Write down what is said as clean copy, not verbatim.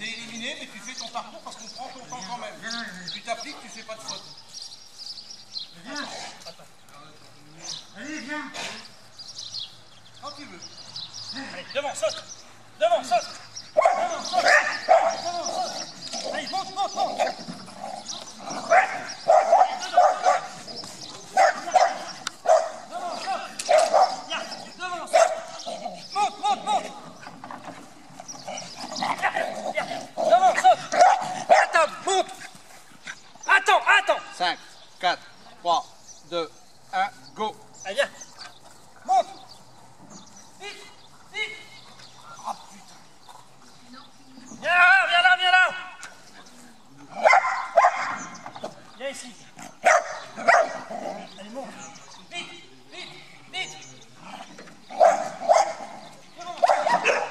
T'es éliminé, mais tu fais ton parcours parce qu'on prend ton temps quand même. Tu t'appliques, tu fais pas de faute. Viens. Allez, viens. Quand tu veux. Allez, devant, saute. Devant, saute. Devant, saute. Devant, saute. Allez, monte, monte, monte. Attends. 5, 4, 3, 2, 1, go. Allez, viens. Monte. Vite. Oh putain. Viens là. Viens ici. Allez, monte. Vite. Devant.